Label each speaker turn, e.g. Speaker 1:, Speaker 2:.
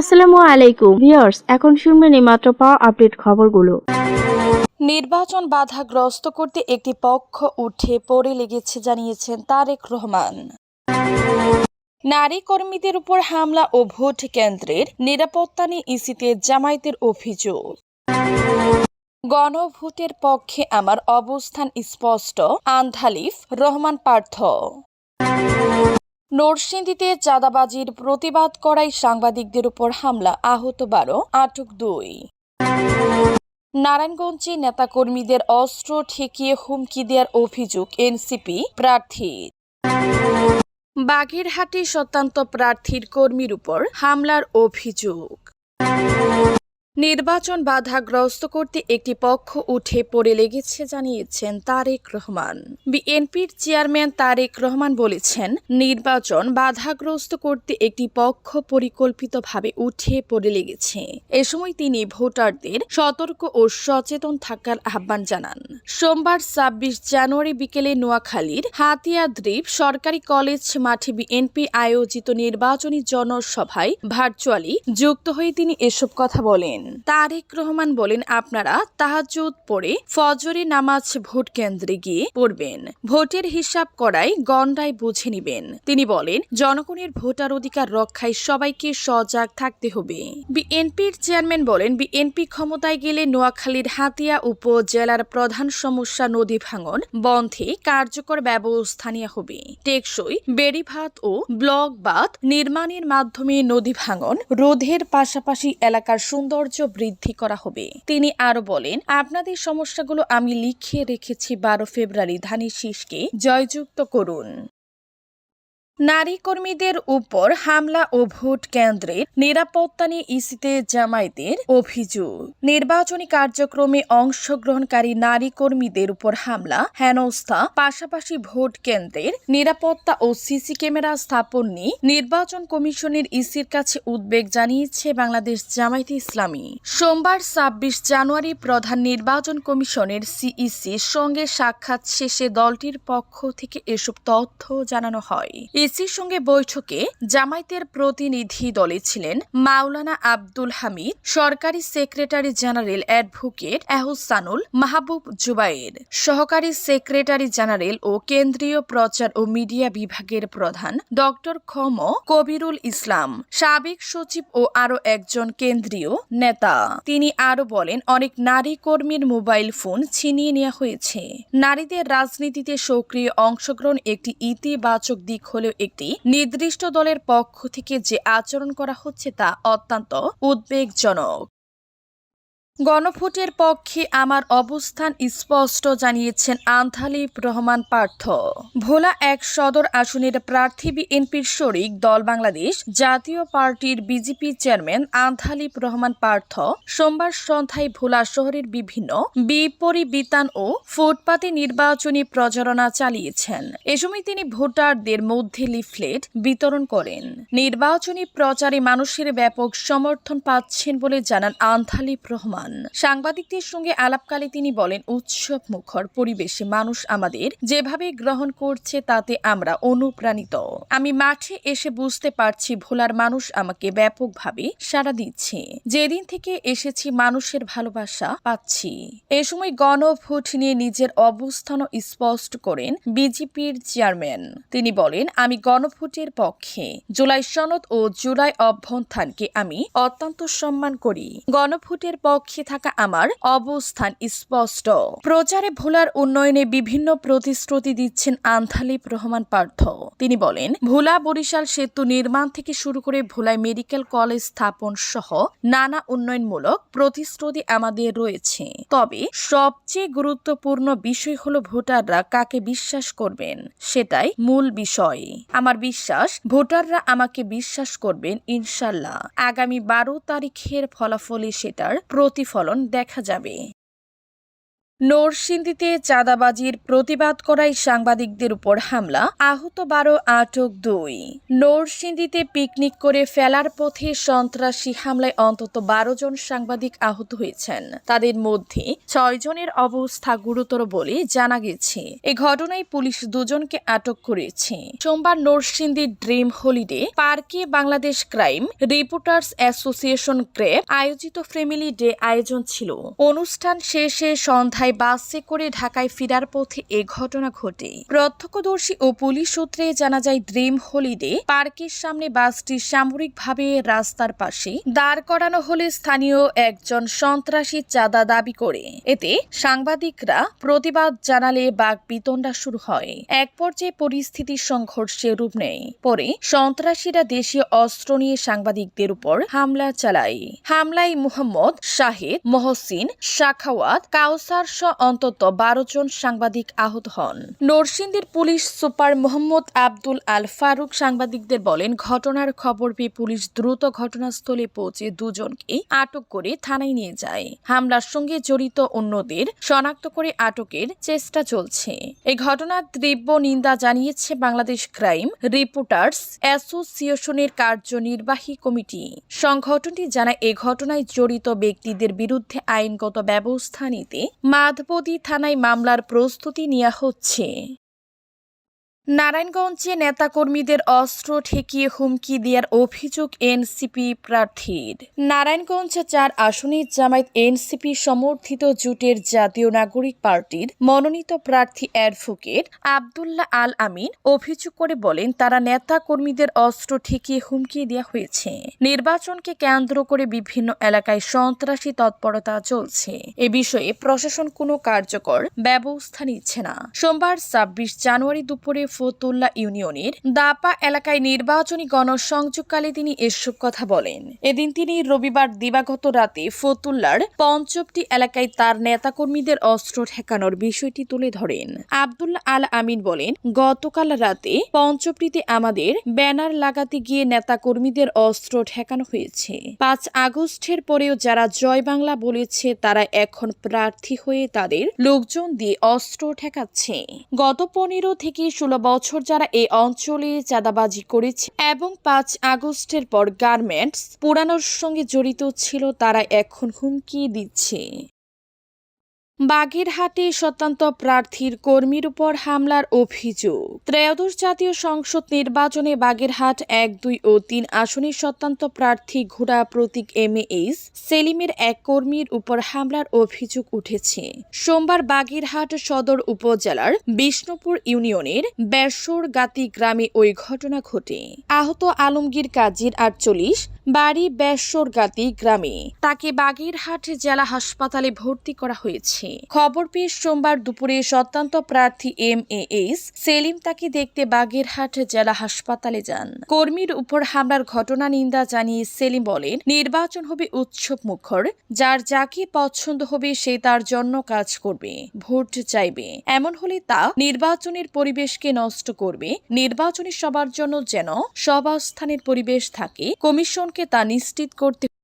Speaker 1: আসসালামু আলাইকুম ভিউয়ার্স, এখন শুনবেন এইমাত্র পাওয়া আপডেট খবরগুলো।
Speaker 2: নির্বাচন বাধাগ্রস্ত করতে একটি পক্ষ উঠে পড়ে লেগেছে জানিয়েছেন তারেক রহমান। নারী কর্মীদের উপর হামলা ও ভোট কেন্দ্রের নিরাপত্তা নিয়ে ইসিতে জামায়াতের অভিযোগ। গণভোটের পক্ষে আমার অবস্থান স্পষ্ট, আনথালিফ রহমান পার্থ। নরসিংদীতে চাঁদাবাজির প্রতিবাদ করায় সাংবাদিকদের উপর হামলা, আহত 12, আটক 2। নারায়ণগঞ্জে নেতাকর্মীদের অস্ত্র ঠেকিয়ে হুমকি দেওয়ার অভিযোগ এনসিপি প্রার্থীর। বাগেরহাটে স্বতন্ত্র প্রার্থীর কর্মীর উপর হামলার অভিযোগ। নির্বাচন বাধাগ্রস্ত করতে একটি পক্ষ উঠে পড়ে লেগেছে জানিয়েছেন তারেক রহমান। বিএনপির চেয়ারম্যান তারেক রহমান বলেছেন, নির্বাচন বাধাগ্রস্ত করতে একটি পক্ষ পরিকল্পিতভাবে উঠে পড়ে লেগেছে। এ সময় তিনি ভোটারদের সতর্ক ও সচেতন থাকার আহ্বান জানান। সোমবার ২৬ জানুয়ারি বিকেলে নোয়াখালীর হাতিয়াদ্রীপ সরকারি কলেজ মাঠে বিএনপি আয়োজিত নির্বাচনী জনসভায় ভার্চুয়ালি যুক্ত হয়ে তিনি এসব কথা বলেন। তারেক রহমান বলেন, আপনারা তাহাজ্জুদ পড়ে ফজরে নামাজ ভোট কেন্দ্রে গিয়ে পড়বেন, ভোটের হিসাব করায় গণ্ডায় বুঝে নিবেন। তিনি বলেন, জনগণের ভোটার অধিকার রক্ষায় সবাইকে সজাগ থাকতে হবে। বিএনপির চেয়ারম্যান বলেন, বিএনপি ক্ষমতায় গেলে নোয়াখালীর হাতিয়া উপজেলার প্রধান সমস্যা নদী ভাঙন বন্ধে কার্যকর ব্যবস্থা নেওয়া হবে। টেকসই বেড়িবাঁধ ও ব্লক বাঁধ নির্মাণের মাধ্যমে নদী ভাঙন রোধের পাশাপাশি এলাকার সৌন্দর্য বৃদ্ধি করা হবে। তিনি আরো বলেন, আপনাদের সমস্যাগুলো আমি লিখে রেখেছি, 12 ফেব্রুয়ারি ধানের শীষকে জয়যুক্ত করুন। নারী কর্মীদের উপর হামলা ও ভোট কেন্দ্রের নিরাপত্তা নিয়ে ইসিতে জামায়াতের অভিযোগ। নির্বাচনী কার্যক্রমে অংশগ্রহণকারী নারী কর্মীদের উপর হামলা, হেনস্থা, পাশাপাশি ভোট কেন্দ্রের নিরাপত্তা ও সিসি ক্যামেরা স্থাপন নিয়ে নির্বাচন কমিশনের ইসির কাছে উদ্বেগ জানিয়েছে বাংলাদেশ জামায়াতে ইসলামী। সোমবার ২৬ জানুয়ারি প্রধান নির্বাচন কমিশনের সিইসির সঙ্গে সাক্ষাৎ শেষে দলটির পক্ষ থেকে এসব তথ্য জানানো হয়। ইসির সঙ্গে বৈঠকে জামায়াতের প্রতিনিধি দলে ছিলেন মাওলানা আব্দুল হামিদ, সরকারি সেক্রেটারি জেনারেল অ্যাডভোকেট এহসানুল মাহবুব জুবায়ের, সহকারী সেক্রেটারি জেনারেল ও কেন্দ্রীয় প্রচার ও মিডিয়া বিভাগের প্রধান ডক্টর খম কবিরুল ইসলাম, সাবেক সচিব ও আরও একজন কেন্দ্রীয় নেতা। তিনি আরো বলেন, অনেক নারী কর্মীর মোবাইল ফোন ছিনিয়ে নেওয়া হয়েছে। নারীদের রাজনীতিতে সক্রিয় অংশগ্রহণ একটি ইতিবাচক দিক হলেও একটি নির্দিষ্ট দলের পক্ষ থেকে যে আচরণ করা হচ্ছে তা অত্যন্ত উদ্বেগজনক। গণভোটের পক্ষে আমার অবস্থান স্পষ্ট জানিয়েছেন আনথালিফ রহমান পার্থ। ভোলা ১ সদর আসনের প্রার্থী বিএনপির শরিক দল বাংলাদেশ জাতীয় পার্টির বিজেপি চেয়ারম্যান আনথালিফ রহমান পার্থ সোমবার সন্ধ্যায় ভোলা শহরের বিভিন্ন বিপণিবিতান ও ফুটপাতে নির্বাচনী প্রচারণা চালিয়েছেন। এ সময় তিনি ভোটারদের মধ্যে লিফলেট বিতরণ করেন। নির্বাচনী প্রচারে মানুষের ব্যাপক সমর্থন পাচ্ছেন বলে জানান আনথালিফ রহমান। সাংবাদিকদের সঙ্গে আলাপকালে তিনি বলেন, উৎসব মুখর পরিবেশে মানুষ আমাদের যেভাবে গ্রহণ করছে তাতে আমরা অনুপ্রাণিত। আমি মাঠে এসে বুঝতে পারছি ভোলার মানুষ আমাকে ব্যাপকভাবে সাড়া দিচ্ছে। যেদিন থেকে এসেছি মানুষের ভালোবাসা পাচ্ছি। এ সময় গণভোট নিয়ে নিজের অবস্থানও স্পষ্ট করেন বিজেপির চেয়ারম্যান। তিনি বলেন, আমি গণভোটের পক্ষে। জুলাই সনদ ও জুলাই অভ্যুত্থানকে আমি অত্যন্ত সম্মান করি। গণভোটের পক্ষে থাকা আমার অবস্থান স্পষ্ট। প্রচারে ভোলার উন্নয়নে বিভিন্ন প্রতিশ্রুতি দিচ্ছেন আনথালিফ রহমান পার্থ। তিনি বলেন, ভোলা বরিশাল সেতু নির্মাণ থেকে শুরু করে ভোলায় মেডিকেল কলেজ স্থাপন সহ নানা উন্নয়নমূলক প্রতিশ্রুতি আমাদের রয়েছে। তবে সবচেয়ে গুরুত্বপূর্ণ বিষয় হলো ভোটাররা কাকে বিশ্বাস করবেন, সেটাই মূল বিষয়। আমার বিশ্বাস ভোটাররা আমাকে বিশ্বাস করবেন ইনশাল্লাহ। আগামী 12 তারিখের ফলাফলে সেটার প্রতিফলন দেখা যাবে। নরসিংদীতে চাঁদাবাজির প্রতিবাদ করায় সাংবাদিকদের উপর হামলা, আহত 12, আটক 2। নরসিংদীতে পিকনিক করে ফেলার পথে সন্ত্রাসী হামলায় অন্তত 12 জন সাংবাদিক আহত হয়েছেন। তাদের মধ্যে 6 জনের অবস্থা গুরুতর বলে জানা গেছে। এ ঘটনায় পুলিশ 2 জনকে আটক করেছে। সোমবার নরসিংদীর ড্রিম হলিডে পার্কে Bangladesh crime reporters association crepe আয়োজিত ফ্যামিলি ডে আয়োজন ছিল। অনুষ্ঠান শেষে সন্ধ্যায় বাসে করে ঢাকায় ফেরার পথে এ ঘটনা ঘটে। প্রত্যক্ষদর্শী ও পুলিশ সূত্রে জানা যায়, ড্রিম হলিডে পার্কের সামনে বাসটি সাময়িকভাবে রাস্তার পাশে দাঁড় করানো হলে স্থানীয় একজন সন্ত্রাসী চাঁদা দাবি করে। এতে সাংবাদিকরা প্রতিবাদ জানালে বাকবিতণ্ডা শুরু হয়। এক পর্যায়ে পরিস্থিতি সংঘর্ষের রূপ নেয়। পরে সন্ত্রাসীরা দেশীয় অস্ত্র নিয়ে সাংবাদিকদের উপর হামলা চালায়। হামলায় মুহাম্মদ শাহিদ, মহসিন, শাখাওয়াত, কাউসার সহ অন্তত 12 জন সাংবাদিক আহত হন। নরসিংদীর পুলিশ সুপার মোহাম্মদ আব্দুল আল ফারুক সাংবাদিকদের বলেন, ঘটনার খবর পেয়ে পুলিশ দ্রুত ঘটনাস্থলে পৌঁছে 2 জনকে আটক করে থানায় নিয়ে যায়। হামলার সঙ্গে জড়িত অন্যদের শনাক্ত করে আটকের চেষ্টা চলছে। এই ঘটনার তীব্র নিন্দা জানিয়েছে বাংলাদেশ ক্রাইম রিপোর্টার্স অ্যাসোসিয়েশনের কার্যনির্বাহী কমিটি। সংগঠনটি জানায়, এই ঘটনায় জড়িত ব্যক্তিদের বিরুদ্ধে আইনগত ব্যবস্থা নিতে মাধবদী থানায় মামলার প্রস্তুতি নেওয়া হচ্ছে। নারায়ণগঞ্জে নেতাকর্মীদের অস্ত্র ঠেকিয়ে হুমকি দেওয়ার অভিযোগ এনসিপি প্রার্থীর। নারায়ণগঞ্জ 4 আসনে জামায়াত এনসিপি সমর্থিত জোটের জাতীয় নাগরিক পার্টির মনোনীত প্রার্থী অ্যাডভোকেট আব্দুল্লাহ আল আমিন অভিযোগ করে বলেন, তারা নেতাকর্মীদের অস্ত্র ঠেকিয়ে হুমকি দেওয়া হয়েছে। নির্বাচনকে কেন্দ্র করে বিভিন্ন এলাকায় সন্ত্রাসী তৎপরতা চলছে। এ বিষয়ে প্রশাসন কোনো কার্যকর ব্যবস্থা নিচ্ছে না। সোমবার 26 জানুয়ারি দুপুরে ফতুল্লা ইউনিয়নের দাপা এলাকায় নির্বাচনী গণসংযোগকালে তিনি এসব কথা বলেন। এদিন তিনি রবিবার দিবাগত রাতে ফতুল্লার পঞ্চপটি এলাকায় তার নেতাকর্মীদের অস্ত্র ঠেকানোর বিষয়টি তুলে ধরেন। আব্দুল্লাহ আল আমিন বলেন, গতকাল রাতে পঞ্চপটিতে আমাদের ব্যানার লাগাতে গিয়ে নেতাকর্মীদের অস্ত্র ঠেকানো হয়েছে। 5 আগস্টের পরেও যারা জয় বাংলা বলেছে তারা এখন প্রার্থী হয়ে তাদের লোকজন দিয়ে অস্ত্র ঠেকাচ্ছে। গত 15 থেকে 16 বছর যারা এই অঞ্চলে চাঁদাবাজি করেছে এবং 5 আগস্টের পর গার্মেন্টস পোড়ানোর সঙ্গে জড়িত ছিল, তারা এখন হুমকি দিচ্ছে। বাগেরহাটে স্বতন্ত্র প্রার্থীর কর্মীর উপর হামলার অভিযোগ। ত্রয়োদশ জাতীয় সংসদ নির্বাচনে বাগেরহাট 1, 2 ও 3 আসনের স্বতন্ত্র প্রার্থী ঘোড়া প্রতীক MAS সেলিমের এক কর্মীর উপর হামলার অভিযোগ উঠেছে। সোমবার বাগেরহাট সদর উপজেলার বিষ্ণুপুর ইউনিয়নের বেসরগাতি গ্রামে ওই ঘটনা ঘটে। আহত আলমগীর কাজীর 48, বাড়ি বেসরগাতি গ্রামে। তাকে বাগেরহাট জেলা হাসপাতালে ভর্তি করা হয়েছে। খবর পেয়ে সোমবার দুপুরে স্বতন্ত্র প্রার্থী MAS সেলিম তাকে দেখতে বাগেরহাট জেলা হাসপাতালে যান। কর্মীর উপর হামলার ঘটনা নিন্দা জানিয়ে সেলিম বলেন, নির্বাচন হবে উৎসব মুখর, যার যাকে পছন্দ হবে সে তার জন্য কাজ করবে, ভোট চাইবে। এমন হলে তা নির্বাচনের পরিবেশকে নষ্ট করবে। নির্বাচনে সবার জন্য যেন সবার স্থানের পরিবেশ থাকে, কমিশনকে তা নিশ্চিত করতে